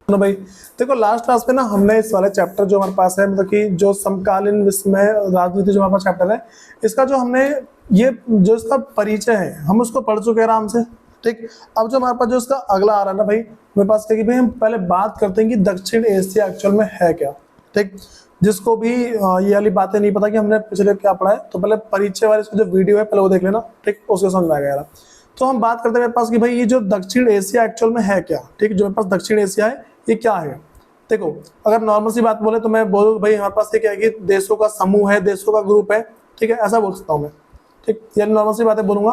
ना भाई, देखो लास्ट क्लास में ना हमने इस वाले चैप्टर जो हमारे पास है, मतलब कि जो समकालीन विश्व में राजनीति जो हमारे पास चैप्टर है, इसका जो हमने ये जो इसका परिचय है हम उसको पढ़ चुके हैं आराम से। ठीक, अब जो हमारे पास जो इसका अगला आ रहा है ना भाई, मेरे पास क्या कि भाई हम पहले बात करते हैं कि दक्षिण एशिया एक्चुअल में है क्या। ठीक, जिसको भी ये वाली बातें नहीं पता कि हमने पिछले क्या पढ़ा है, तो पहले परिचय वाले जो वीडियो है पहले वो देख लेना। ठीक, उसको समझ आ गया। तो हम बात करते हैं मेरे पास कि भाई ये जो दक्षिण एशिया एक्चुअल में है क्या। ठीक, जो मेरे पास दक्षिण एशिया है ये क्या है। देखो, अगर नॉर्मल सी बात बोले तो मैं बोलूँ भाई हमारे पास ये क्या है कि देशों का समूह है, देशों का ग्रुप है। ठीक है, ऐसा बोल सकता हूँ मैं। ठीक, ये नॉर्मल सी बातें बोलूंगा।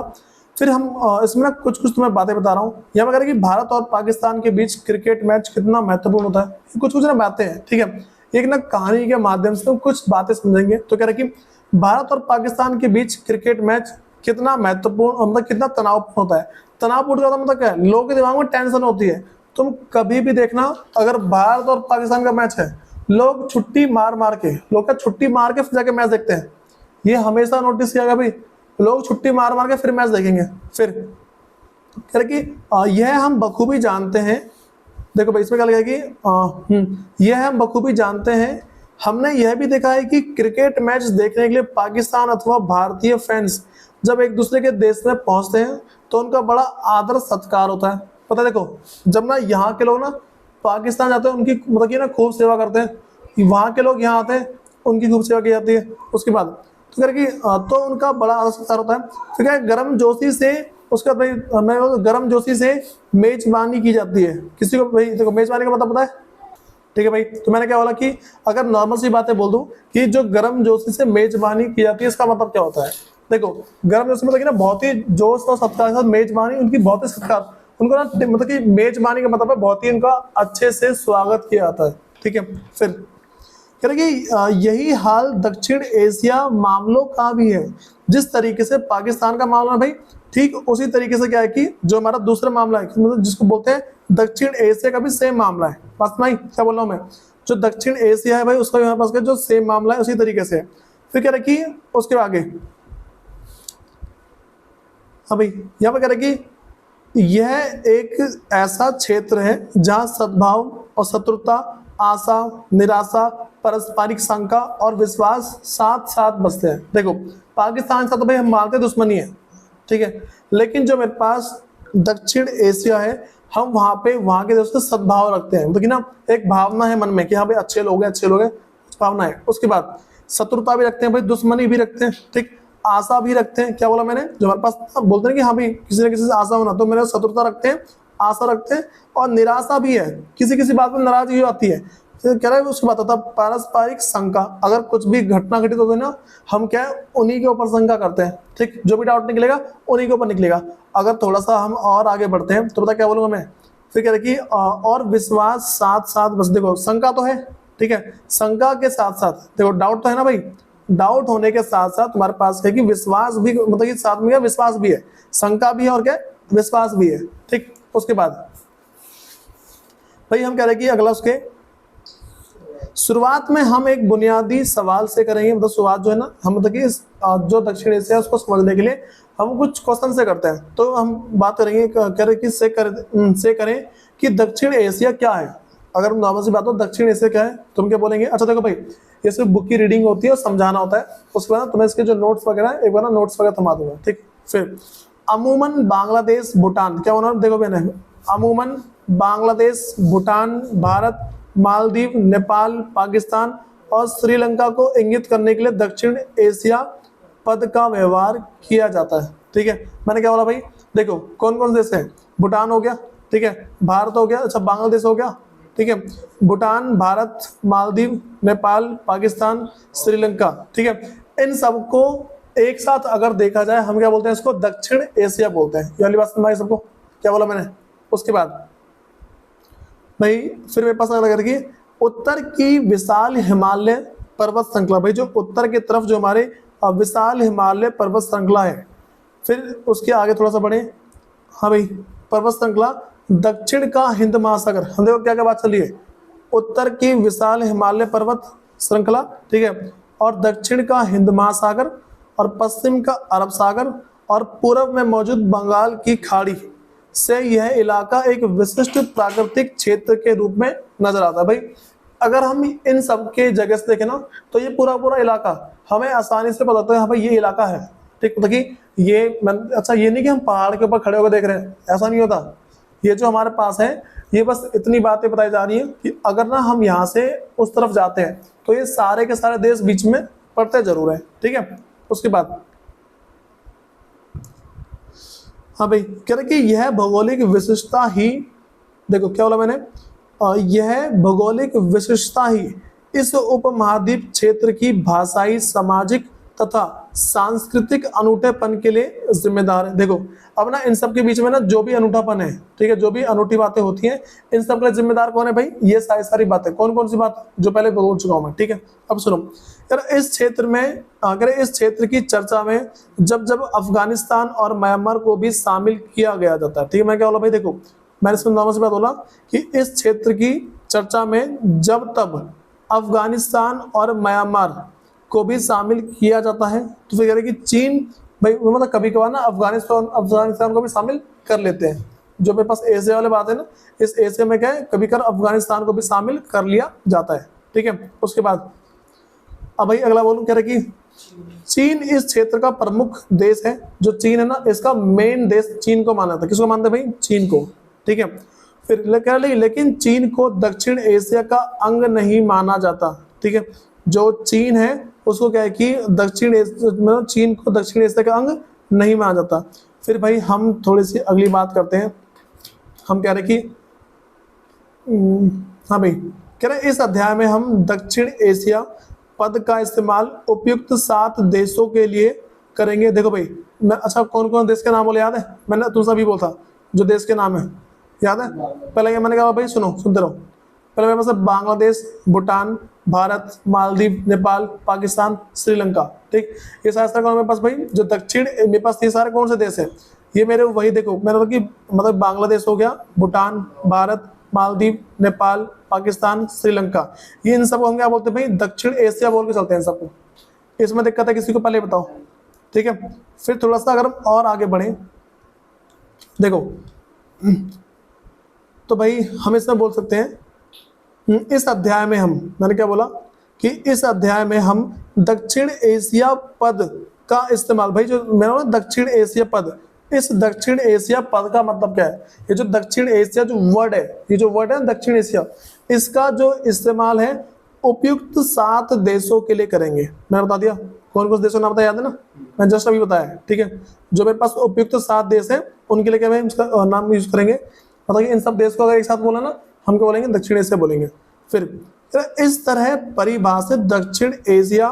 फिर हम इसमें ना कुछ कुछ तुम्हें बातें बता रहा हूँ। यहाँ पर कि भारत और पाकिस्तान के बीच क्रिकेट मैच कितना महत्वपूर्ण होता है, कुछ कुछ ना बातें हैं। ठीक है, एक ना कहानी के माध्यम से हम कुछ बातें समझेंगे। तो कह रहे कि भारत और पाकिस्तान के बीच क्रिकेट मैच कितना महत्वपूर्ण, मतलब कितना तनावपूर्ण होता है। तनावपूर्ण का मतलब क्या है, लोगों के दिमाग में टेंशन होती है। तुम कभी भी देखना, अगर भारत और पाकिस्तान का मैच है, लोग छुट्टी मार मार के, लोग क्या छुट्टी मार के फिर जाके मैच देखते हैं। ये हमेशा नोटिस किया भाई, लोग छुट्टी मार मार के फिर मैच देखेंगे। फिर कह रहे कि यह हम बखूबी जानते हैं। देखो भाई, इसमें क्या लगा कि यह हम बखूबी जानते हैं। हमने यह भी देखा है कि क्रिकेट मैच देखने के लिए पाकिस्तान अथवा भारतीय फैंस जब एक दूसरे के देश में पहुंचते हैं तो उनका बड़ा आदर सत्कार होता है। पता है, देखो जब ना यहाँ के लोग ना पाकिस्तान जाते हैं, उनकी मतलब कि ना खूब सेवा करते हैं। वहाँ के लोग यहाँ आते हैं, उनकी खूब सेवा की जाती है। उसके बाद तो कह कि तो उनका बड़ा आदर सत्कार होता है। तो क्या गर्म जोशी से उसका भाई गर्म जोशी से मेजबानी की जाती है किसी को। भाई देखो, मेजबानी का मतलब पता है। ठीक है भाई, तो मैंने क्या बोला कि अगर नॉर्मल सी बातें बोल दूं कि जो गर्म जोशी से मेजबानी की जाती है, इसका मतलब क्या होता है। देखो, गर्म जोशी मतलब कि ना बहुत ही जोश और सत्कार के साथ मेजबानी, उनकी बहुत ही सत्कार, उनको ना मतलब कि मेजबानी का मतलब है बहुत ही उनका अच्छे से स्वागत किया जाता है। ठीक है, फिर कह रहे कि यही हाल दक्षिण एशिया मामलों का भी है। जिस तरीके से पाकिस्तान का मामला है भाई, ठीक उसी तरीके से क्या है कि जो हमारा दूसरा मामला है, मतलब जिसको बोलते हैं दक्षिण एशिया का भी सेम मामला है। बस भाई क्या बोल रहा हूँ मैं, जो दक्षिण एशिया है भाई उसका भी हमारे पास जो सेम मामला है उसी तरीके से। फिर कह रहे कि उसके आगे, हाँ भाई यहाँ पे कह रहे कि यह एक ऐसा क्षेत्र है जहां सद्भाव और शत्रुता, आशा, निराशा, पारस्परिक शंका और विश्वास साथ साथ बसते हैं। देखो, पाकिस्तान से तो भाई हम मानते दुश्मनी है, ठीक है, लेकिन जो मेरे पास दक्षिण एशिया है, हम वहां पे वहां के दोस्तों सद्भाव रखते हैं। मतलब ना एक भावना है मन में कि हाँ भाई अच्छे लोग हैं, अच्छे लोग हैं, भावना है। उसके बाद शत्रुता भी रखते हैं भाई, दुश्मनी भी रखते हैं। ठीक, आशा भी रखते हैं। क्या बोला मैंने, जो हमारे पास बोलते हैं कि हाँ भाई किसी न किसी से आशा होना, तो मेरे शत्रुता रखते हैं, आशा रखते हैं। और निराशा भी है, किसी किसी बात में नाराजगी आती है। तो कह रहा है उसके बाद होता है पारस्परिक शंका। अगर कुछ भी घटना घटित होती है ना, हम क्या है उन्हीं के ऊपर शंका करते हैं। ठीक, जो भी डाउट निकलेगा उन्हीं के ऊपर निकलेगा। अगर थोड़ा सा हम और आगे बढ़ते हैं तो पता क्या बोलूंगा मैं, फिर कह रहे कि और विश्वास साथ साथ बस। देखो शंका तो है, ठीक है, शंका के साथ साथ देखो डाउट तो है ना भाई, डाउट होने के साथ साथ तुम्हारे पास है कि विश्वास भी, मतलब कि साथ में क्या विश्वास भी है, शंका भी है और क्या विश्वास भी है। ठीक, उसके बाद भाई हम कह रहे हैं कि अगला उसके शुरुआत में हम एक बुनियादी सवाल से करेंगे। मतलब शुरुआत जो है ना, हम मतलब कि जो दक्षिण एशिया उसको समझने के लिए हम कुछ क्वेश्चन से करते हैं। तो हम बात करेंगे करें कि से करें कि दक्षिण एशिया क्या है। अगर नॉर्मल सी बात हो दक्षिण एशिया क्या है, तुम क्या बोलेंगे। अच्छा देखो भाई, ये सिर्फ बुक की रीडिंग होती है और समझाना होता है। उसके बाद तुम्हें इसके जो नोट्स वगैरह एक बार ना नोट्स वगैरह थमा दूंगा। ठीक, फिर अमूमन बांग्लादेश भूटान, क्या होना, देखो मैंने अमूमन बांग्लादेश, भूटान, भारत, मालदीव, नेपाल, पाकिस्तान और श्रीलंका को इंगित करने के लिए दक्षिण एशिया पद का व्यवहार किया जाता है। ठीक है, मैंने क्या बोला भाई, देखो कौन कौन से देश है, भूटान हो गया, ठीक है, भारत हो गया, अच्छा बांग्लादेश हो गया, ठीक है, भूटान, भारत, मालदीव, नेपाल, पाकिस्तान, श्रीलंका। ठीक है, इन सबको एक साथ अगर देखा जाए हम क्या बोलते हैं, इसको दक्षिण एशिया बोलते हैं। ये वाली बात समझ सबको, क्या बोला मैंने। उसके बाद भाई फिर मेरे पास लगा कि उत्तर की विशाल हिमालय पर्वत श्रृंखला, भाई जो उत्तर की तरफ जो हमारे विशाल हिमालय पर्वत श्रृंखला है। फिर उसके आगे थोड़ा सा बढ़े, हाँ भाई पर्वत श्रृंखला दक्षिण का हिंद महासागर। हम देखो क्या क्या बात चली है, उत्तर की विशाल हिमालय पर्वत श्रृंखला, ठीक है, और दक्षिण का हिंद महासागर, और पश्चिम का अरब सागर, और पूर्व में मौजूद बंगाल की खाड़ी। से यह इलाका एक विशिष्ट प्राकृतिक क्षेत्र के रूप में नजर आता है। भाई अगर हम इन सब के जगह से देखें ना तो ये पूरा पूरा इलाका हमें आसानी से पता होता है हाँ भाई ये इलाका है। ठीक, मतलब कि अच्छा ये नहीं कि हम पहाड़ के ऊपर खड़े होकर देख रहे हैं, ऐसा नहीं होता। ये जो हमारे पास है ये बस इतनी बातें बताई जा रही हैं कि अगर ना हम यहाँ से उस तरफ जाते हैं तो ये सारे के सारे देश बीच में पड़ते जरूर है। ठीक है, उसके बाद हाँ भाई कह रहे कि यह भौगोलिक विशिष्टता ही, देखो क्या बोला मैंने, यह भौगोलिक विशिष्टता ही इस उपमहाद्वीप क्षेत्र की भाषाई, सामाजिक तथा सांस्कृतिक अनूठेपन के लिए जिम्मेदार है। देखो अब ना इन सब के बीच में ना जो भी अनूठापन है, ठीक है, जो भी अनूठी बातें होती हैं, इन सब के लिए जिम्मेदार कौन है भाई? ये सारी बातें। कौन कौन सी बात जो पहले बोल चुका हूं मैं। ठीक है, अब सुनो यार, इस क्षेत्र में अगर इस क्षेत्र की चर्चा में जब जब अफगानिस्तान और म्यांमार को भी शामिल किया गया जाता है। ठीक है, मैं क्या बोला भाई, देखो मैंने इसमें नॉर्मल सी बात बोला कि इस क्षेत्र की चर्चा में जब तब अफगानिस्तान और म्यांमार को भी शामिल किया जाता है तो फिर कह रहे कि चीन भाई मतलब कभी कभार ना अफगानिस्तान को भी शामिल कर लेते हैं। जो मेरे पास एशिया वाले बात है ना, इस एशिया में क्या है कभी कभार अफगानिस्तान को भी शामिल कर लिया जाता है। ठीक है, उसके बाद अब भाई अगला बोलूं, कह रहे कि चीन इस क्षेत्र का प्रमुख देश है। जो चीन है ना इसका मेन देश चीन को माना था। किसको मानते भाई? चीन को। ठीक है, फिर कह रहे लेकिन चीन को दक्षिण एशिया का अंग नहीं माना जाता। ठीक है, जो चीन है उसको क्या है कि मतलब चीन को दक्षिण एशिया का अंग नहीं माना जाता। फिर भाई हम थोड़ी सी अगली बात करते हैं। हम कह रहे कि हाँ भाई कह रहे इस अध्याय में हम दक्षिण एशिया पद का इस्तेमाल उपयुक्त 7 देशों के लिए करेंगे। देखो भाई मैं अच्छा कौन कौन देश के नाम बोले याद है? मैंने तुमसे भी बोला जो देश के नाम है याद है? पहले मैंने कहा भाई सुनो सुनते रहो। पहले मेरे पास बांग्लादेश, भूटान, भारत, मालदीव, नेपाल, पाकिस्तान, श्रीलंका। ठीक, ये सारे मेरे पास भाई जो दक्षिण मेरे पास ये सारे कौन से देश है? ये मेरे वही देखो मैंने कि मतलब बांग्लादेश हो गया, भूटान, भारत, मालदीव, नेपाल, पाकिस्तान, श्रीलंका। ये इन सबको हम क्या बोलते हैं भाई? दक्षिण एशिया बोल के चलते हैं सबको। इसमें दिक्कत है किसी को पहले बताओ। ठीक है, फिर थोड़ा सा अगर हम और आगे बढ़े देखो तो भाई हम इसमें बोल सकते हैं इस अध्याय में हम मैंने क्या बोला कि इस अध्याय में हम दक्षिण एशिया पद का इस्तेमाल, भाई जो मैंने बोला दक्षिण एशिया पद, इस दक्षिण एशिया पद का मतलब क्या है? ये जो दक्षिण एशिया जो वर्ड है, ये जो वर्ड है दक्षिण एशिया, इसका जो इस्तेमाल है उपयुक्त 7 देशों के लिए करेंगे। मैंने बता दिया कौन कौन से देशों नाम बताया, याद है ना? मैं जस्ट अभी बताया। ठीक है, जो मेरे पास उपयुक्त 7 देश है उनके लिए क्या भाई इसका नाम यूज करेंगे। मतलब इन सब देश को अगर एक साथ बोला ना हम क्या बोलेंगे? दक्षिण एशिया बोलेंगे। फिर इस तरह परिभाषित दक्षिण एशिया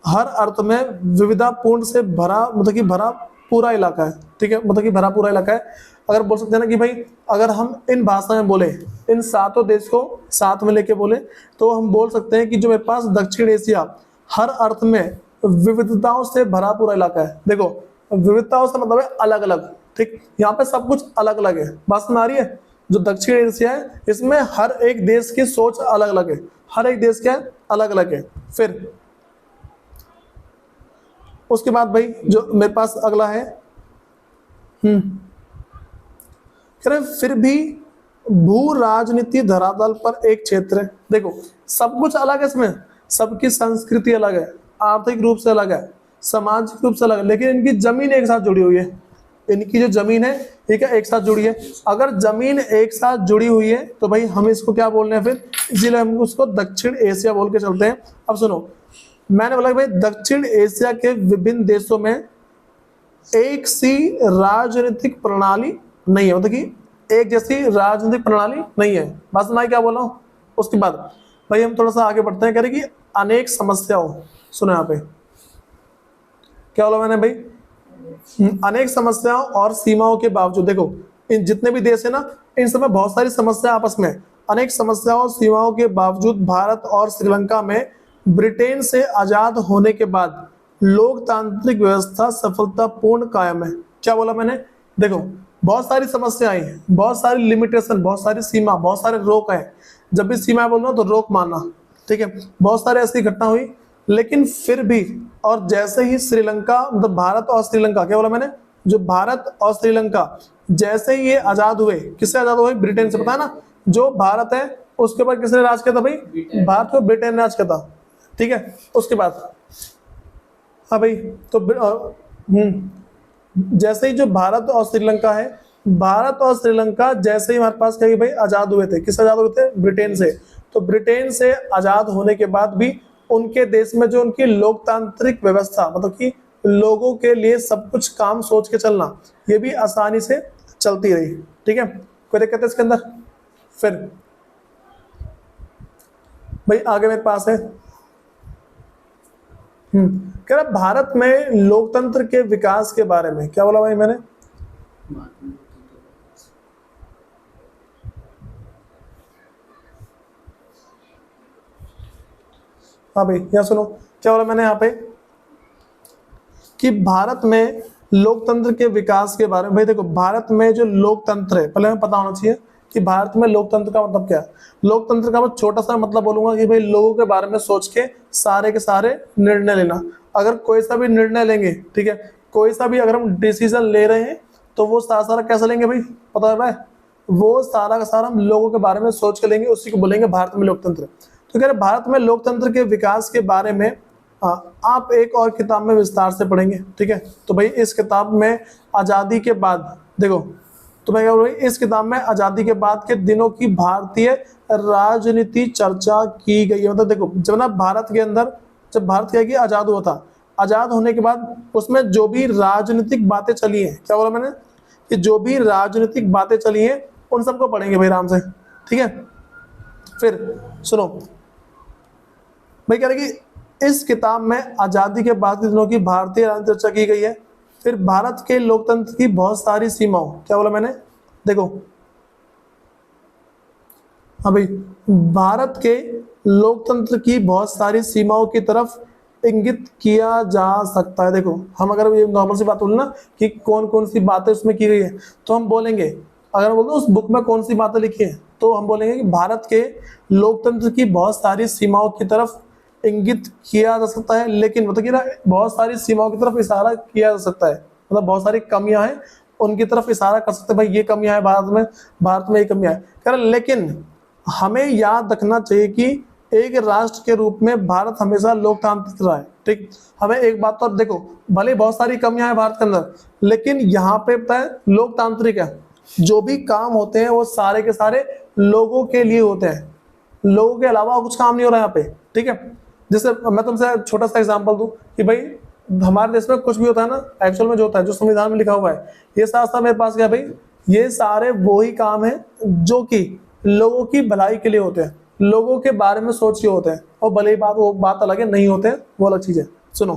हर अर्थ में विविधतापूर्ण से भरा मतलब कि भरा पूरा इलाका है। ठीक है, मतलब कि भरा पूरा इलाका है। अगर बोल सकते हैं ना कि भाई अगर हम इन भाषा में बोले, इन 7 देश को साथ में लेके बोले तो हम बोल सकते हैं कि जो मेरे पास दक्षिण एशिया हर अर्थ में विविधताओं से भरा पूरा इलाका है। देखो विविधताओं से मतलब है अलग अलग। ठीक, यहाँ पे सब कुछ अलग अलग है। बात समझ आ रही है? जो दक्षिण एशिया है इसमें हर एक देश की सोच अलग अलग है, हर एक देश क्या अलग अलग है। फिर उसके बाद भाई जो मेरे पास अगला है फिर भी भू राजनीति धरातल पर एक क्षेत्र है। देखो सब कुछ अलग है, इसमें सबकी संस्कृति अलग है, आर्थिक रूप से अलग है, सामाजिक रूप से अलग है, लेकिन इनकी जमीन एक साथ जुड़ी हुई है। इनकी जो जमीन है ठीक है एक साथ जुड़ी है। अगर जमीन एक साथ जुड़ी हुई है तो भाई हम इसको क्या बोल रहे हैं फिर? इसीलिए हम उसको दक्षिण एशिया बोल के चलते हैं। अब सुनो मैंने बोला भाई दक्षिण एशिया के विभिन्न देशों में एक सी राजनीतिक प्रणाली नहीं है, मतलब कि एक जैसी राजनीतिक प्रणाली नहीं है। बस मैं क्या बोला हूँ? उसके बाद भाई हम थोड़ा सा आगे बढ़ते हैं। कह रहे कि अनेक समस्याओं, सुनो यहाँ पे क्या बोला मैंने भाई? अनेक समस्याओं और सीमाओं के बावजूद, देखो इन जितने भी देश है ना इन सब में बहुत सारी समस्या आपस में, अनेक समस्याओं और सीमाओं के बावजूद भारत और श्रीलंका में ब्रिटेन से आजाद होने के बाद लोकतांत्रिक व्यवस्था सफलतापूर्ण कायम है। क्या बोला मैंने? देखो बहुत सारी समस्याएं हैं, बहुत सारी लिमिटेशन, बहुत सारी सीमा, बहुत सारे रोक है। जब भी सीमा बोलना तो रोक मानना। ठीक है, बहुत सारे ऐसी घटना हुई लेकिन फिर भी, और जैसे ही श्रीलंका मतलब भारत और श्रीलंका, क्या बोला मैंने? जो भारत और श्रीलंका जैसे ही ये आजाद हुए, किससे आजाद हुए? ब्रिटेन से। पता है ना, जो भारत है उसके ऊपर किसने राज किया था भाई? भारत को ब्रिटेन ने राज किया था। ठीक है, उसके बाद हाँ भाई, तो जैसे ही जो भारत और श्रीलंका है, भारत और श्रीलंका जैसे ही हमारे पास क्या भाई आजाद हुए थे, किससे आजाद हुए थे? ब्रिटेन से। तो ब्रिटेन से आजाद होने के बाद भी उनके देश में जो उनकी लोकतांत्रिक व्यवस्था, मतलब कि लोगों के लिए सब कुछ काम सोच के चलना, ये भी आसानी से चलती रही। ठीक है, कोई दिक्कत है इसके अंदर? फिर भाई आगे मेरे पास है कह रहा भारत में लोकतंत्र के विकास के बारे में। क्या बोला भाई मैंने? हाँ भाई, यहाँ सुनो क्या बोला मैंने यहाँ पे कि भारत में लोकतंत्र के विकास के बारे में। भाई देखो, भारत में जो लोकतंत्र है, पहले हमें पता होना चाहिए कि भारत में लोकतंत्र का मतलब क्या है। लोकतंत्र का मैं छोटा सा मतलब बोलूंगा कि भाई लोगों के बारे में सोच के सारे के सारे निर्णय लेना। अगर कोई सा भी निर्णय लेंगे, ठीक है, कोई सा भी अगर हम डिसीजन ले रहे हैं तो वो सारा कैसे लेंगे भाई? पता है, वो सारा का सारा हम लोगों के बारे में सोच के लेंगे, उसी को बोलेंगे भारत में लोकतंत्र। तो कह रहे भारत में लोकतंत्र के विकास के बारे में आप एक और किताब में विस्तार से पढ़ेंगे। ठीक है, तो भाई इस किताब में आज़ादी के बाद, देखो तो मैं क्या बोल रही, इस किताब में आज़ादी के बाद के दिनों की भारतीय राजनीति चर्चा की गई है। मतलब देखो, जब ना भारत के अंदर, जब भारत क्या कि आज़ाद हुआ था, आज़ाद होने के बाद उसमें जो भी राजनीतिक बातें चली हैं, क्या बोला मैंने कि जो भी राजनीतिक बातें चली हैं उन सबको पढ़ेंगे भाई आराम से। ठीक है, फिर सुनो भाई कह रहे कि इस किताब में आज़ादी के बाद के दिनों की भारतीय राजनीति चर्चा की गई है। फिर भारत के लोकतंत्र की बहुत सारी सीमाओं, क्या बोला मैंने? देखो हाँ भाई, भारत के लोकतंत्र की बहुत सारी सीमाओं की तरफ इंगित किया जा सकता है। देखो, हम अगर ये नॉर्मल सी बात बोले ना कि कौन कौन सी बातें उसमें की गई है, तो हम बोलेंगे, अगर बोलते उस बुक में कौन सी बातें लिखी है, तो हम बोलेंगे कि भारत के लोकतंत्र की बहुत सारी सीमाओं की तरफ इंगित किया जा सकता है। लेकिन मतलब कि ना, बहुत सारी सीमाओं की तरफ इशारा किया जा सकता है, मतलब बहुत सारी कमियां हैं उनकी तरफ इशारा कर सकते हैं, भाई ये कमियां हैं भारत में ये कमियां हैं कह रहे। लेकिन हमें याद रखना चाहिए कि एक राष्ट्र के रूप में भारत हमेशा लोकतांत्रिक रहा है। ठीक, हमें एक बात तो देखो, भले बहुत सारी कमियां हैं भारत के अंदर, लेकिन यहाँ पे पता है लोकतांत्रिक है। जो भी काम होते हैं वो सारे के सारे लोगों के लिए होते हैं, लोगों के अलावा कुछ काम नहीं हो रहा है यहाँ पे। ठीक है, जैसे मैं तुमसे छोटा सा एग्जांपल दूं कि भाई हमारे देश में कुछ भी होता है ना, एक्चुअल में जो होता है, जो संविधान में लिखा हुआ है, ये साथ मेरे पास क्या भाई, ये सारे वही काम है जो कि लोगों की भलाई के लिए होते हैं, लोगों के बारे में सोच के होते हैं। और भले ही वो बात अलग है, नहीं होते हैं वो अलग चीज है। सुनो,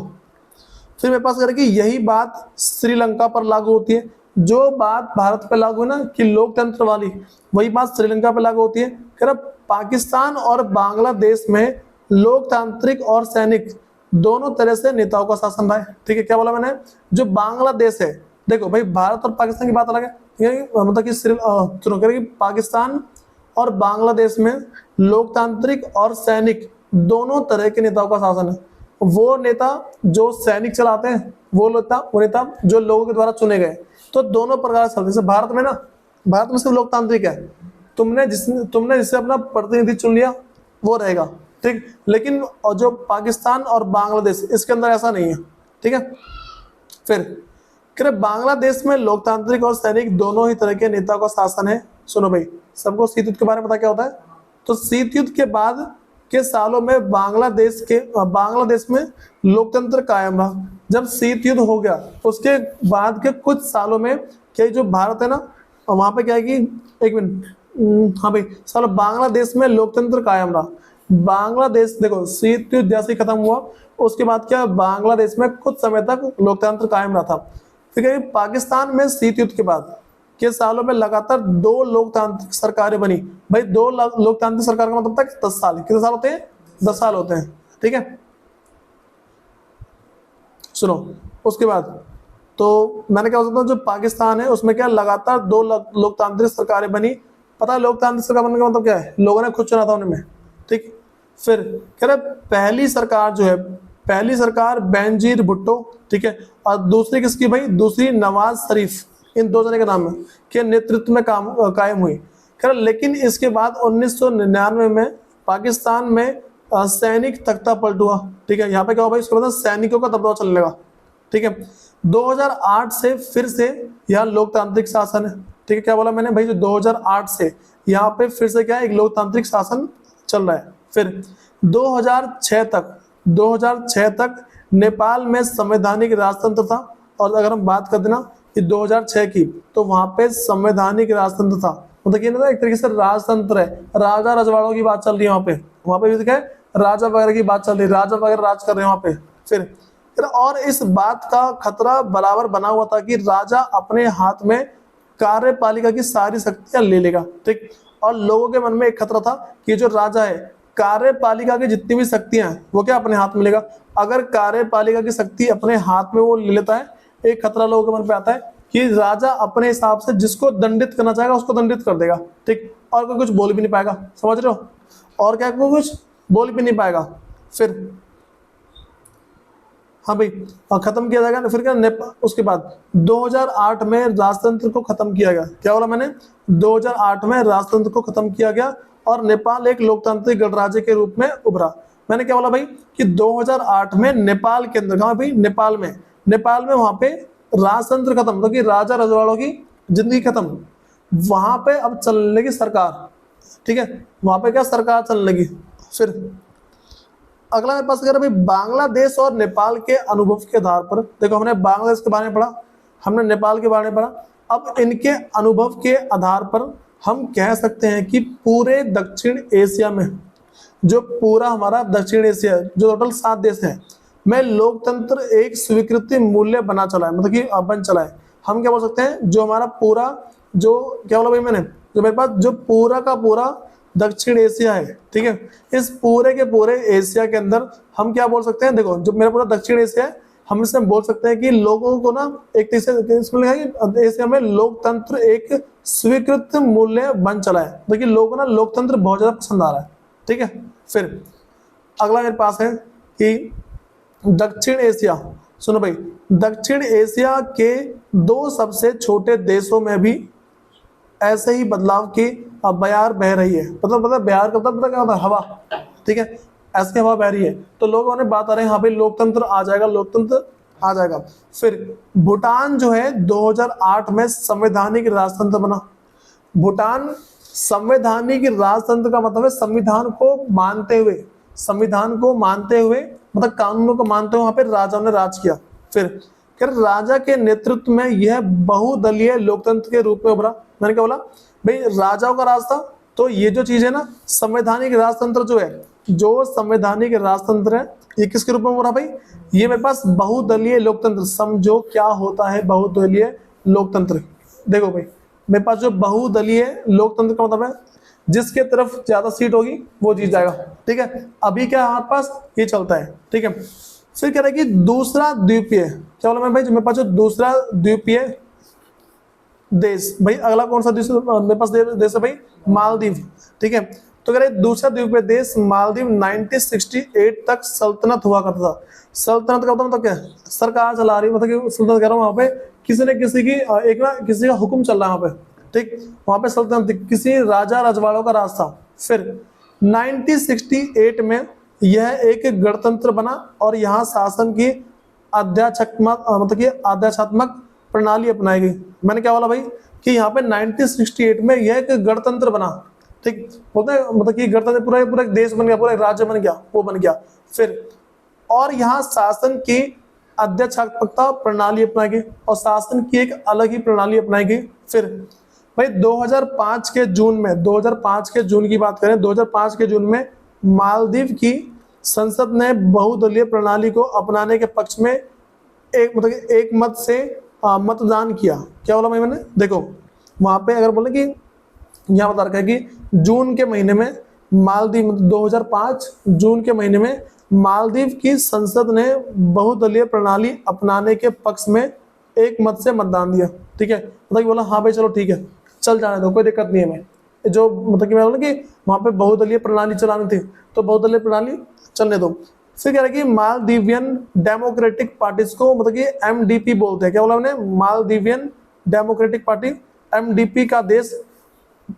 फिर मेरे पास कि यही बात श्रीलंका पर लागू होती है। जो बात भारत पर लागू है ना कि लोकतंत्र वाली, वही बात श्रीलंका पर लागू होती है। कह रहा पाकिस्तान और बांग्लादेश में लोकतांत्रिक और सैनिक दोनों तरह से नेताओं का शासन रहा है। ठीक है, क्या बोला मैंने? जो बांग्लादेश है, देखो भाई भारत और पाकिस्तान की बात अलग है, मतलब कि पाकिस्तान और बांग्लादेश में लोकतांत्रिक और सैनिक दोनों तरह के नेताओं का शासन है। वो नेता जो सैनिक चलाते हैं, वो नेता जो लोगों के द्वारा चुने गए, तो दोनों प्रकार से। जैसे भारत में ना, भारत में सिर्फ लोकतांत्रिक है, तुमने जिससे अपना प्रतिनिधि चुन लिया वो रहेगा। ठीक, लेकिन और जो पाकिस्तान और बांग्लादेश, इसके अंदर ऐसा नहीं है। ठीक है, फिर बांग्लादेश में लोकतांत्रिक और सैनिक दोनों ही तरह के नेताओं का शासन है। सुनो भाई, सबको शीत युद्ध के बारे में पता क्या होता है? तो शीत युद्ध के बाद के सालों में बांग्लादेश में लोकतंत्र कायम रहा। जब शीत युद्ध हो गया उसके बाद के कुछ सालों में क्या जो भारत है ना, वहां पे क्या है कि एक मिनट, हाँ भाई, सालो बांग्लादेश में लोकतंत्र कायम रहा। बांग्लादेश देखो, शीत युद्ध जैसे ही खत्म हुआ उसके बाद क्या बांग्लादेश में कुछ समय तक लोकतंत्र कायम रहा था। ठीक है, पाकिस्तान में शीत युद्ध के बाद के सालों में लगातार 2 लोकतांत्रिक सरकारें बनी। भाई 2 लोकतांत्रिक सरकार का मतलब तक 10 साल, कितने साल होते हैं? 10 साल होते हैं। ठीक है, सुनो, उसके बाद तो मैंने क्या बोलता हूँ, जो पाकिस्तान है उसमें क्या लगातार 2 लोकतांत्रिक सरकारें बनी। पता है लोकतांत्रिक सरकार बनने का मतलब क्या है? लोगों ने खुद चुना था उनमें। ठीक, फिर कह रहे पहली सरकार जो है, पहली सरकार बेनजीर भुट्टो, ठीक है, और दूसरी किसकी भाई? दूसरी नवाज शरीफ। इन दो जने के नाम में के नेतृत्व में कायम हुई। लेकिन इसके बाद 1999 में पाकिस्तान में सैनिक तख्ता पलट हुआ। ठीक है, यहाँ पे क्या हुआ भाई, उसके बाद सैनिकों का दबदबा चलने लगा। ठीक है, 2008 से फिर से यहाँ लोकतांत्रिक शासन है। ठीक है, क्या बोला मैंने भाई, जो 2008 से यहाँ पे फिर से क्या है, एक लोकतांत्रिक शासन चल रहा है। फिर 2006 तक नेपाल में संवैधानिक राजतंत्र था। और अगर हम बात कर देना कि 2006 की, तो वहां पे संवैधानिक राजतंत्र था। मतलब कि ना एक तरीके से राजतंत्र है, राजा रजवाड़ों की बात चल रही है वहां पे भी क्या है, राजा वगैरह की बात चल रही है, राजा वगैरह राज कर रहे हैं वहां पे। फिर और इस बात का खतरा बराबर बना हुआ था कि राजा अपने हाथ में कार्यपालिका की सारी शक्तियां ले लेगा। ठीक, और लोगों के मन में एक खतरा था कि जो राजा है, कार्यपालिका की जितनी भी शक्तियां हैं वो क्या अपने हाथ में लेगा। अगर कार्यपालिका की शक्ति अपने हाथ में वो ले लेता है, एक खतरा लोगों के मन पे आता है कि राजा अपने हिसाब से जिसको दंडित करना चाहेगा उसको दंडित कर देगा। ठीक, और कोई कुछ बोल भी नहीं पाएगा, समझ रहे हो, और क्या कोई कुछ बोल भी नहीं पाएगा। फिर हाँ भाई, खत्म किया जाएगा। फिर क्या उसके बाद 2008 में राजतंत्र को खत्म किया गया। क्या बोला मैंने, 2008 में राजतंत्र को खत्म किया गया और नेपाल एक लोकतांत्रिक गणराज्य के रूप में उभरा। मैंने क्या बोला भाई कि 2008 में नेपाल के अंदर, कहाँ भाई, नेपाल में वहां पे राजतंत्र खत्म, मतलब कि राजा रजवाड़ों की जिंदगी खत्म। वहां पे अब चलने लगी सरकार। ठीक है, वहां पे क्या सरकार चलने लगी। फिर अगला मेरे पास अगर भाई बांग्लादेश और नेपाल के अनुभव के आधार पर, देखो हमने बांग्लादेश के बारे में पढ़ा, हमने नेपाल के बारे में पढ़ा, अब इनके अनुभव के आधार पर हम कह सकते हैं कि पूरे दक्षिण एशिया में, जो पूरा हमारा दक्षिण एशिया जो टोटल 7 देश हैं में लोकतंत्र एक स्वीकृति मूल्य बना चला है, मतलब कि बन चला है। हम क्या बोल सकते हैं, जो हमारा पूरा, जो क्या बोला भाई मैंने, जो मेरे पास जो पूरा का पूरा दक्षिण एशिया है। ठीक है, इस पूरे के पूरे एशिया के अंदर हम क्या बोल सकते हैं, देखो जो मेरा पूरा दक्षिण एशिया है, हम इसमें बोल सकते हैं कि लोगों को ना एक एशिया में लोकतंत्र एक स्वीकृत मूल्य बन चला है। देखिए लोगों को ना लोकतंत्र बहुत ज्यादा पसंद आ रहा है। ठीक है, फिर अगला मेरे पास है कि दक्षिण एशिया, सुनो भाई, दक्षिण एशिया के 2 सबसे छोटे देशों में भी ऐसे ही बदलाव की बयार बह रही है। मतलब बयार का मतलब क्या होता है, हवा। ठीक है, ऐसी हवा बह रही है, तो लोगों ने बात आ रहे हैं हाँ भाई लोकतंत्र आ जाएगा, लोकतंत्र आ जाएगा। फिर भूटान जो है 2008 में संवैधानिक राजतंत्र बना। भूटान संवैधानिक राजतंत्र का मतलब है संविधान को मानते हुए, मतलब कानूनों को मानते हुए वहां पे राजाओं ने राज किया। फिर राजा के नेतृत्व में यह बहुदलीय लोकतंत्र के रूप में उभरा। मैंने क्या बोला भाई, राजाओं का राज था, तो ये जो चीज है ना, संवैधानिक राजतंत्र जो है, जो संवैधानिक राजतंत्र है, ये किसके रूप में उभरा भाई, ये मेरे पास बहुदलीय लोकतंत्र। समझो क्या होता है बहुदलीय लोकतंत्र। देखो भाई, मेरे पास जो बहुदलीय लोकतंत्र का मतलब है जिसके तरफ ज्यादा सीट होगी वो जीत जाएगा। ठीक है, अभी क्या हमारे पास ये चलता है। ठीक है, फिर कह रहा है कि दूसरा द्वीपीय, क्या बोला मैं भाई, मेरे पास जो दूसरा द्वीपीय देश, भाई अगला कौन सा देश मेरे पास देश है भाई, मालदीव। ठीक है, तो कह रहे दूसरा द्वीपीय देश मालदीव 1968 तक सल्तनत हुआ करता था। सल्तनत का मतलब क्या है, सरकार चला रही, मतलब कि सल्तनत कह रहा हूँ, वहां पे किसी ने किसी की एक ना किसी का हुक्म चल रहा है वहां पे। ठीक, वहां पे सल्तनत किसी राजा रजवाड़ों का राज था। फिर 1968 में यह एक गणतंत्र बना और यहाँ शासन की आध्यात्मक प्रणाली अपनाई गई। मैंने क्या बोला भाई कि यहाँ पे 1968 में यह एक गणतंत्र बना। ठीक, बोलते हैं मतलब कि गणतंत्र पूरा एक देश बन गया, पूरा एक राज्य बन गया, वो बन गया। फिर और यहाँ शासन की अध्यक्षात्मकता प्रणाली अपनाई गई और शासन की एक अलग ही प्रणाली अपनाई गई। फिर भाई 2005 के जून की बात करें, 2005 के जून में मालदीव की संसद ने बहुदलीय प्रणाली को अपनाने के पक्ष में एक मत से मतदान किया। क्या बोला मैंने, देखो वहां पे अगर बोले कि यहाँ बता रखा है कि जून के महीने में मालदीव, 2005 जून के महीने में मालदीव की संसद ने बहुदलीय प्रणाली अपनाने के पक्ष में एक मत से मतदान दिया। ठीक है, मतलब कि बोला हाँ भाई चलो ठीक है, चल जाने दो, कोई दिक्कत नहीं है। मैं जो मतलब कि मैं बोला कि वहां पे बहुदलीय प्रणाली चलानी थी, तो बहुदलीय प्रणाली चलने दो। फिर कह रहा है कि मालदीवियन डेमोक्रेटिक पार्टीज को मतलब कि MDP बोलते हैं। क्या बोला मैंने, मालदीवियन डेमोक्रेटिक पार्टी, एमडीपी का देश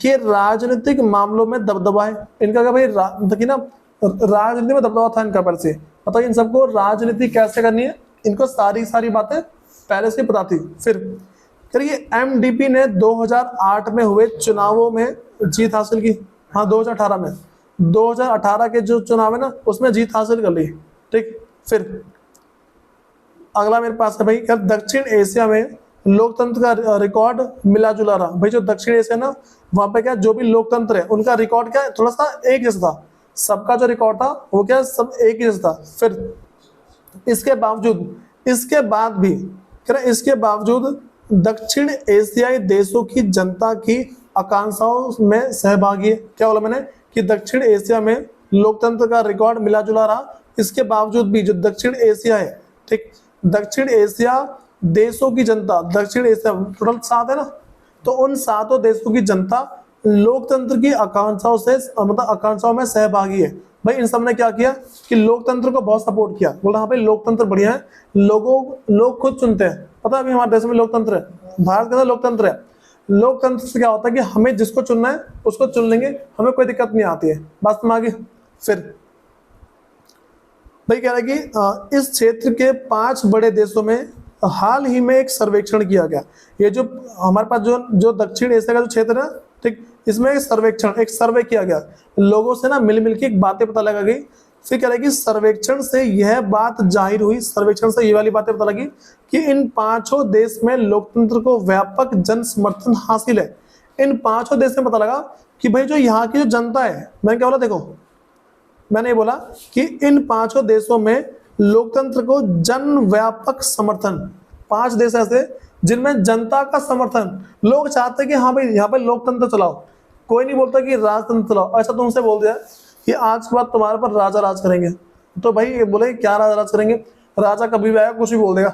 के राजनीतिक मामलों में दबदबा है। इनका क्या भाई देखिए ना, राजनीति में दबदबा था इनका पहले से, मतलब इन सबको राजनीति कैसे करनी है इनको सारी बातें पहले से पता थी। फिर करिए एमडीपी ने 2008 में हुए चुनावों में जीत हासिल की। हाँ 2018 में, 2018 के जो चुनाव है ना उसमें जीत हासिल कर ली। ठीक, फिर अगला मेरे पास है भाई, क्या दक्षिण एशिया में लोकतंत्र का रिकॉर्ड मिला जुला रहा। भाई जो दक्षिण एशिया ना वहां पे क्या जो भी लोकतंत्र है उनका रिकॉर्ड क्या है, थोड़ा सा एक जैसा था, सबका जो रिकॉर्ड था वो क्या सब एक ही जैसा था। फिर इसके बाद भी इसके बावजूद दक्षिण एशियाई देशों की जनता की आकांक्षाओं में सहभागी है। क्या बोला मैंने कि दक्षिण एशिया में लोकतंत्र का रिकॉर्ड मिला जुला रहा, इसके बावजूद भी जो दक्षिण एशिया है, ठीक, दक्षिण एशिया देशों की जनता, दक्षिण एशिया टोटल 7 है ना, तो उन 7 देशों की जनता लोकतंत्र की आकांक्षाओं से मतलब आकांक्षाओं में सहभागी है। भाई इन सब ने क्या किया कि लोकतंत्र को बहुत सपोर्ट किया, बोला हाँ भाई लोकतंत्र बढ़िया है, लोग खुद चुनते हैं। पता है अभी हमारे देश में लोकतंत्र है, भारत के अंदर लोकतंत्र है। लोकतंत्र से क्या होता है कि हमें जिसको चुनना है उसको चुन लेंगे, हमें कोई दिक्कत नहीं आती है। बात समझ आगे। फिर भाई कह रहा है कि इस क्षेत्र के 5 बड़े देशों में हाल ही में एक सर्वेक्षण किया गया। ये जो हमारे पास जो दक्षिण एशिया का जो क्षेत्र है, ठीक, इसमें एक सर्वे किया गया, लोगों से ना मिल के एक बातें पता लगा गई। फिर कह रहा है कि सर्वेक्षण से यह बात जाहिर हुई, सर्वेक्षण से ये वाली बातें पता लगी कि इन 5 देश में लोकतंत्र को व्यापक जन समर्थन हासिल है। इन 5 देश में पता लगा कि भाई जो यहाँ की जो जनता है, मैंने क्या बोला देखो, मैंने ये बोला कि इन 5 देशों में लोकतंत्र को जन व्यापक समर्थन, 5 देश ऐसे जिनमें जनता का समर्थन, लोग चाहते हैं कि हाँ भाई यहाँ पे लोकतंत्र चलाओ, कोई नहीं बोलता कि राजतंत्र चलाओ। ऐसा तुमसे बोल दिया कि आज के बाद तुम्हारे पर राजा राज करेंगे, तो भाई ये बोले क्या राजा राज करेंगे, राजा कभी भी आएगा कुछ भी बोल देगा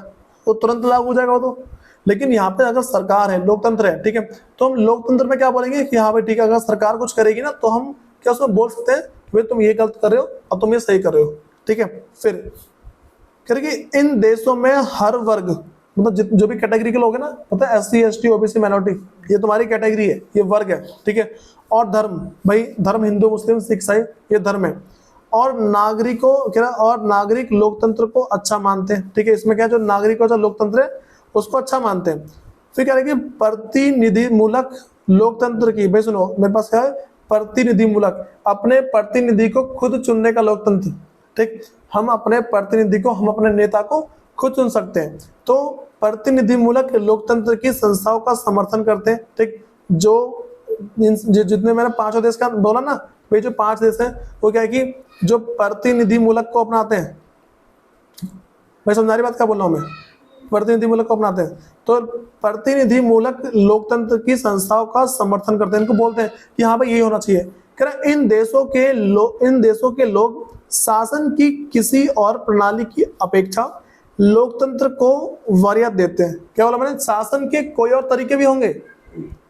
तो तुरंत लागू हो जाएगा वो तो। लेकिन यहाँ पे अगर सरकार है, लोकतंत्र है, ठीक है, तो हम लोकतंत्र में क्या बोलेंगे कि हाँ भाई ठीक है, अगर सरकार कुछ करेगी ना तो हम क्या उसमें बोल सकते हैं कि भाई तुम ये गलत कर रहे हो और तुम ये सही कर रहे हो। ठीक है, फिर करेगी इन देशों में हर वर्ग, मतलब जो भी कैटेगरी के लोग हैं ना, पता है SC ST OBC माइनॉरिटी, ये तुम्हारी कैटेगरी है, ये वर्ग है। ठीक है, और धर्म, भाई धर्म हिंदू मुस्लिम सिख ईसाई ये धर्म है, और नागरिकों क्या, और नागरिक लोकतंत्र को अच्छा मानते हैं। ठीक है, इसमें क्या जो नागरिकों का लोकतंत्र है उसको अच्छा मानते हैं। फिर कह रहे कि प्रतिनिधि मूलक लोकतंत्र की, भाई सुनो मेरे पास क्या है, प्रतिनिधि मूलक, अपने प्रतिनिधि को खुद चुनने का लोकतंत्र। ठीक, हम अपने प्रतिनिधि को, हम अपने नेता को खुद चुन सकते हैं, तो प्रतिनिधि मूलक लोकतंत्र की संस्थाओं का समर्थन करते हैं। ठीक, जो जितने मैंने 5 देश का बोला ना, भाई जो 5 देश है वो क्या है कि जो प्रतिनिधि मूलक को अपनाते हैं, भाई समझ रही बात क्या बोल रहा हूं मैं, प्रतिनिधि मूलक को अपनाते हैं, तो प्रतिनिधि मूलक लोकतंत्र की संस्थाओं का समर्थन करते हैं, इनको बोलते हैं कि हाँ भाई यही होना चाहिए। इन देशों के लोग शासन की किसी और प्रणाली की अपेक्षा लोकतंत्र को वरीयता देते हैं। क्या बोला मैंने, शासन के कोई और तरीके भी होंगे।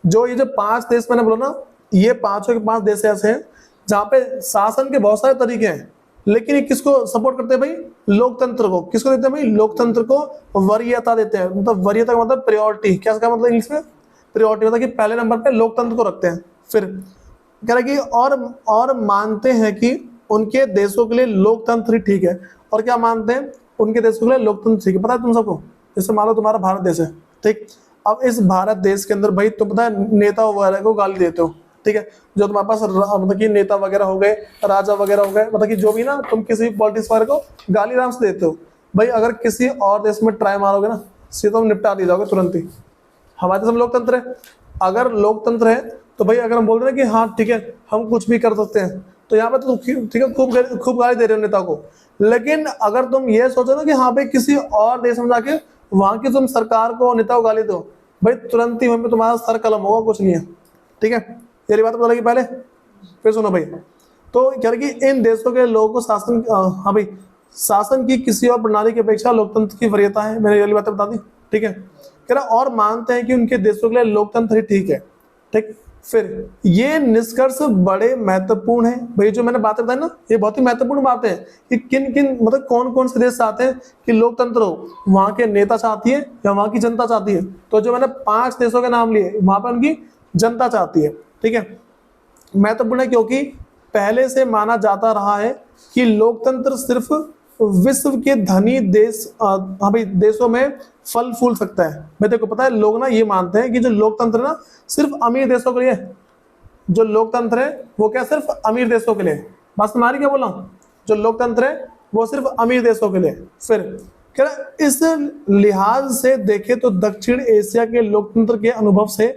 जो ये जो 5 देश मैंने बोला ना, ये 5 के 5 देश ऐसे हैं जहाँ पे शासन के बहुत सारे तरीके हैं, लेकिन ये किसको सपोर्ट करते हैं भाई, लोकतंत्र को। किसको देते हैं भाई, लोकतंत्र को वरीयता देते हैं। मतलब वरीयता का मतलब प्रायोरिटी, क्या इसका मतलब इंग्लिश में प्रायोरिटी, मतलब कि पहले नंबर पे लोकतंत्र को रखते हैं। फिर कह रहे कि और मानते हैं कि उनके देशों के लिए लोकतंत्र ही ठीक है। और क्या मानते हैं, उनके देशों के लिए लोकतंत्र ठीक है। पता है तुम सबको, जैसे मान लो तुम्हारा भारत देश है, ठीक, अब इस भारत देश के अंदर भाई तुम पता है नेता वगैरह को गाली देते हो। ठीक है, जो तुम्हारे पास मतलब कि नेता वगैरह हो गए, राजा वगैरह हो गए, मतलब कि जो भी ना, तुम किसी भी पॉलिटिक्स वाले को गाली राम से देते हो। भाई अगर किसी और देश में ट्राई मारोगे ना, सीधे तुम निपटा दिए जाओगे तुरंत ही। हमारे देश में लोकतंत्र है, अगर लोकतंत्र है तो भाई अगर हम बोल रहे हैं कि हाँ ठीक है हम कुछ भी कर सकते हैं, तो यहाँ पे तो ठीक है खूब गाली दे रहे हो नेता को। लेकिन अगर तुम ये सोचो ना कि हाँ भाई किसी और देश में जाके वहां की तुम सरकार को, नेता को गाली दो, भाई तुरंत ही वहां पे तुम्हारा सर कलम होगा, कुछ नहीं है। ठीक है, ये बात पता लगी पहले। फिर सुनो भाई, तो क्या कि इन देशों के लोगों को शासन, हाँ भाई शासन की किसी और प्रणाली की अपेक्षा लोकतंत्र की वरीयता है, मैंने ये बातें बता दी। ठीक है, कह रहा और मानते हैं कि उनके देशों के लिए लोकतंत्र ही ठीक है। ठीक, फिर ये निष्कर्ष बड़े महत्वपूर्ण है भाई, जो मैंने बातें बताई ना ये बहुत ही महत्वपूर्ण बातें हैं कि किन किन मतलब कौन कौन से देश चाहते हैं कि लोकतंत्र हो, वहां के नेता चाहती है या वहां की जनता चाहती है। तो जो मैंने 5 देशों के नाम लिए वहां पर उनकी जनता चाहती है। ठीक है, महत्वपूर्ण है क्योंकि पहले से माना जाता रहा है कि लोकतंत्र सिर्फ विश्व के धनी देश हाँ भाई देशों में फल फूल सकता है। मैं देखो पता है लोग ना ये मानते हैं कि जो लोकतंत्र ना सिर्फ अमीर देशों के लिए, जो लोकतंत्र है वो क्या सिर्फ अमीर देशों के लिए। बात तुम्हारी क्या बोला, जो लोकतंत्र है वो सिर्फ अमीर देशों के लिए। फिर क्या इस लिहाज से देखें तो दक्षिण एशिया के लोकतंत्र के अनुभव से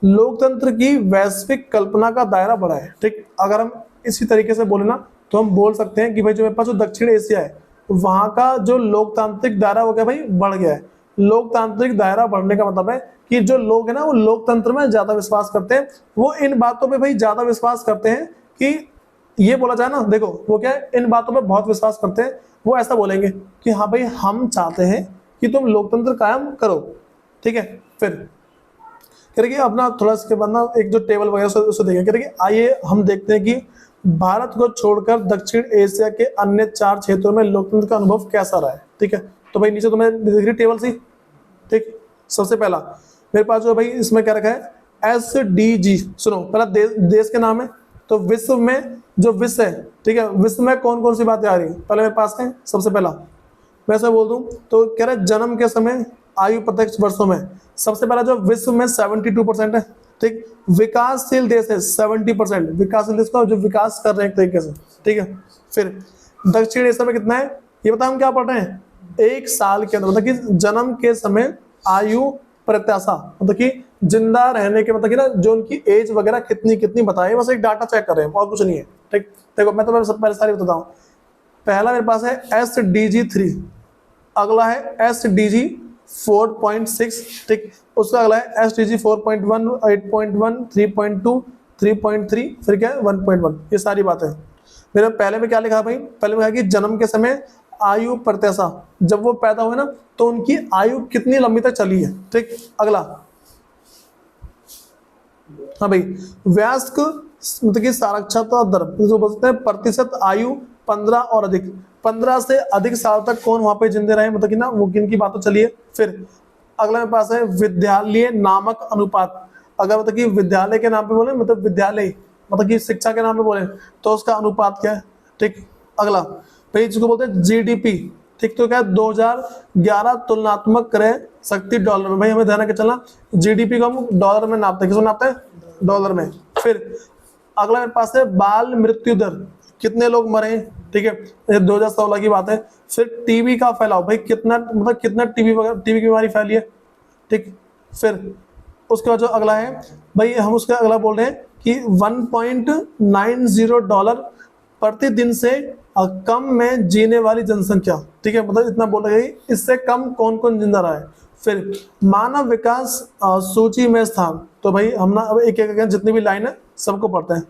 लोकतंत्र की वैश्विक कल्पना का दायरा बढ़ा है। ठीक, अगर हम इसी तरीके से बोले ना तो हम बोल सकते हैं कि भाई जो मेरे पास जो दक्षिण एशिया है वहां का जो लोकतांत्रिक दायरा हो गया भाई बढ़ गया है। लोकतांत्रिक दायरा बढ़ने का मतलब है कि जो लोग है ना वो लोकतंत्र में ज्यादा विश्वास करते हैं, वो इन बातों पे भाई ज्यादा विश्वास करते हैं कि ये बोला जाए ना, देखो वो क्या है, इन बातों पे बहुत विश्वास करते हैं। वो ऐसा बोलेंगे कि हाँ भाई हम चाहते हैं कि तुम लोकतंत्र कायम करो। ठीक है, फिर करेंगे अपना थोड़ा इसके बाद ना एक जो टेबल वगैरह उसे देखेंगे। करेंगे आइए हम देखते हैं कि भारत को छोड़कर दक्षिण एशिया के अन्य 4 क्षेत्रों में लोकतंत्र का अनुभव कैसा रहा है। ठीक है, तो भाई नीचे तो मैं देख रही टेबल सी। ठीक, सबसे पहला मेरे पास जो भाई इसमें क्या रखा है SDG। सुनो पहला देश के नाम है, तो विश्व में जो विश्व है, ठीक है, विश्व में कौन कौन सी बातें आ रही है पहले मेरे पास है। सबसे पहला वैसे बोल दूं तो कह रहे जन्म के समय आयु प्रत्यक्ष वर्षों में सबसे पहला जो विश्व में 72% है। ठीक, विकासशील देश है 70%, विकासशील देश का जो विकास कर रहे हैं एक तरीके से। ठीक है, फिर दक्षिण एशिया में कितना है ये बताओ हम क्या पढ़ रहे हैं, 1 साल के अंदर मतलब कि जन्म के समय आयु प्रत्याशा मतलब कि जिंदा रहने के मतलब कि ना जो उनकी एज वगैरह कितनी कितनी बताए, बस एक डाटा चेक कर रहे हैं और कुछ नहीं है। ठीक, देखो मैं तुम्हें सब पहले सारी बताता हूँ। पहला मेरे पास है SDG 3, अगला है SDG 4.6। ठीक, उसका अगला है SDG 4.1, 8.1, 3.2, 3.3, फिर क्या है 1.1। ये सारी बातें मेरे पहले में क्या लिखा भाई, पहले में कि जन्म के समय आयु प्रत्याशा, जब वो पैदा हुए ना तो उनकी आयु कितनी लंबी तक चली है। ठीक, अगला हाँ भाई वयस्क मतलब कि साक्षरता दर जो बोलते हैं प्रतिशत आयु 15 और अधिक, 15 से अधिक साल तक कौन वहां पे जिंदे रहे मतलब कि ना वो किन की बात तो चलिए। फिर अगला मेरे पास है विद्यालय नामक अनुपात, अगर मतलब कि विद्यालय के नाम पे बोले मतलब विद्यालय मतलब कि शिक्षा के नाम पे बोले तो उसका अनुपात क्या है। ठीक, अगला भाई जिसको बोलते हैं GDP। ठीक, तो क्या 2011 तुलनात्मक क्रय शक्ति डॉलर में, भाई हमें ध्यान रखकर चलना GDP को हम डॉलर में नापते हैं, किसको नापते हैं डॉलर में। फिर अगला मेरे पास है बाल मृत्यु दर, कितने लोग मरे। ठीक है, 2016 की बात है। फिर टीबी का फैलाव, भाई कितना मतलब कितना टीबी की बीमारी फैली है। ठीक, फिर उसके बाद जो अगला है भाई हम उसका अगला बोल रहे हैं कि 1.90 डॉलर प्रतिदिन से कम में जीने वाली जनसंख्या। ठीक है, मतलब इतना बोल रहे हैं इससे कम कौन कौन जिंदा रहा है। फिर मानव विकास सूची में स्थान, तो भाई हम ना अब एक एक जितनी भी लाइन है सबको पढ़ते हैं।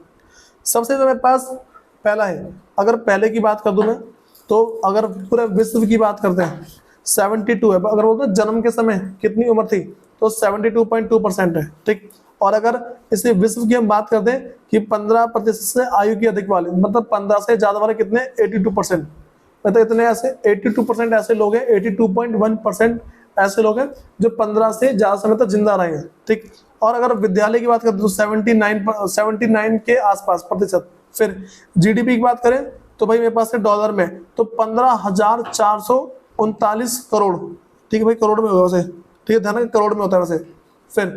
सबसे जो मेरे पास पहला है, अगर पहले की बात कर दूं मैं तो अगर पूरे विश्व की बात करते हैं 72 है। अगर बोलते हैं जन्म के समय कितनी उम्र थी तो 72.2% है। ठीक, और अगर इसे विश्व की हम बात करते हैं कि 15% से आयु की अधिक वाले मतलब 15 से ज्यादा वाले कितने 82%, मतलब इतने ऐसे 82% ऐसे लोग हैं, 82.1% ऐसे लोग हैं जो 15 से ज्यादा समय तक जिंदा रहे हैं। ठीक, और अगर विद्यालय की बात करें तो 79 के आसपास प्रतिशत। फिर GDP की बात करें तो भाई मेरे पास है डॉलर में तो 15,439 करोड़। ठीक है भाई करोड़ में होगा वैसे, ठीक है ध्यान करोड़ में होता है वैसे। फिर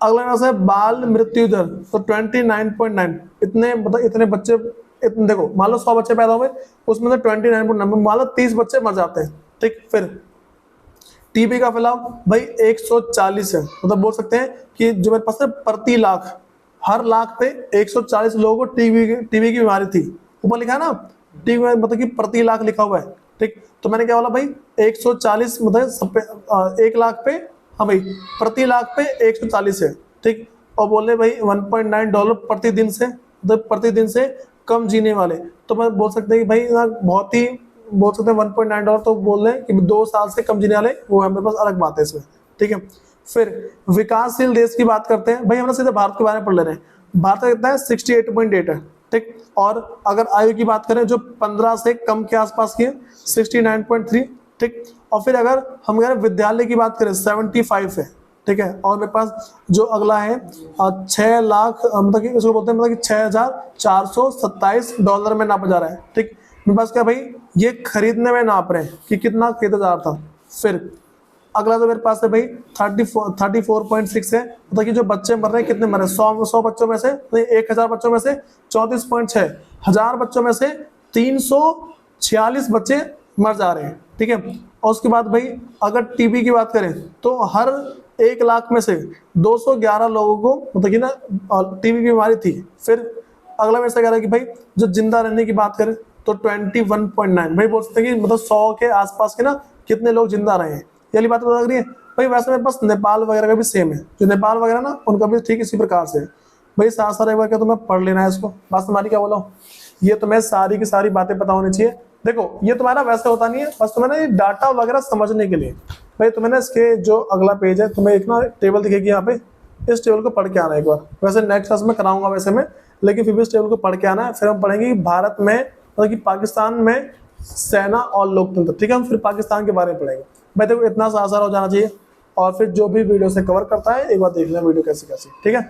अगला मेरे पास है बाल मृत्यु दर तो 29.9, इतने मतलब इतने बच्चे इतने देखो मान लो 100 बच्चे पैदा हुए उसमें से 29.9 मान लो 30 बच्चे मर जाते हैं। ठीक, फिर टीबी का फैलाव भाई 140 है, मतलब बोल सकते हैं कि जो मेरे पास है प्रति लाख हर लाख पे 140 लोगों को टीबी की बीमारी थी। ऊपर लिखा है ना टीबी में मतलब कि प्रति लाख लिखा हुआ है। ठीक, तो मैंने क्या बोला भाई 140 मतलब 1 लाख पे, हाँ भाई प्रति लाख पे 140 है। ठीक, और बोले भाई 1.9 डॉलर प्रतिदिन से मतलब प्रतिदिन से कम जीने वाले, तो मैं बोल सकते हैं कि भाई ना बहुत ही बोल सकते हैं 1.9 डॉलर तो बोल रहे हैं कि 2 साल से कम जीने वाले वो हमारे पास अलग बात है इसमें। ठीक है, फिर विकासशील देश की बात करते हैं, भाई हम लोग सीधे भारत के बारे में पढ़ ले रहे हैं। भारत का कितना है 68.8 है, ठीक। और अगर आयु की बात करें जो 15 से कम के आसपास की है 69.3, ठीक। और फिर अगर हम कह रहे विद्यालय की बात करें 75 है, ठीक है। और मेरे पास जो अगला है 6 लाख मतलब कि इसको बोलते हैं मतलब कि $6,427 में नापा जा रहा है, ठीक। मेरे पास क्या भाई ये खरीदने में नाप रहे हैं कि कितना खरीदा जा रहा था। फिर अगला जो मेरे पास है भाई 34.6 है, मतलब कि जो बच्चे मर रहे हैं कितने मर रहे हैं 100 बच्चों में से 1000 बच्चों में से 34.6, 1000 बच्चों में से 346 बच्चे मर जा रहे हैं, ठीक है। और उसके बाद भाई अगर टीबी की बात करें तो हर 1 लाख में से 211 लोगों को मतलब कि ना टीबी की बीमारी थी। फिर अगला मेरे से कह रहा है कि भाई जो जिंदा रहने की बात करें तो 21.9, भाई बोल सकते हैं कि मतलब 100 के आसपास के ना कितने लोग जिंदा रहे हैं, ये वाली बात तो लग रही है। भाई वैसे मेरे पास नेपाल वगैरह का भी सेम है, जो नेपाल वगैरह ना उनका भी ठीक इसी प्रकार से है। भाई साथ साथ एक बार क्या तुम्हें पढ़ लेना है इसको, बात तुम्हारी क्या बोला, ये तुम्हें सारी की सारी बातें पता होनी चाहिए। देखो ये तुम्हारा वैसे होता नहीं है, बस तुम्हें ना ये डाटा वगैरह समझने के लिए भाई तुम्हें ना इसके जो अगला पेज है तुम्हें एक ना टेबल दिखेगी यहाँ पे, इस टेबल को पढ़ के आना एक बार। वैसे नेक्स्ट क्लास में कराऊंगा वैसे में, लेकिन फिर भी इस टेबल को पढ़ के आना है। फिर हम पढ़ेंगे कि भारत में मतलब कि पाकिस्तान में सेना और लोकतंत्र, ठीक है। हम फिर पाकिस्तान के बारे में पढ़ेंगे। भाई देखो इतना सा आसान हो जाना चाहिए। और फिर जो भी वीडियो से कवर करता है एक बार देख लें वीडियो कैसी कैसी, ठीक है।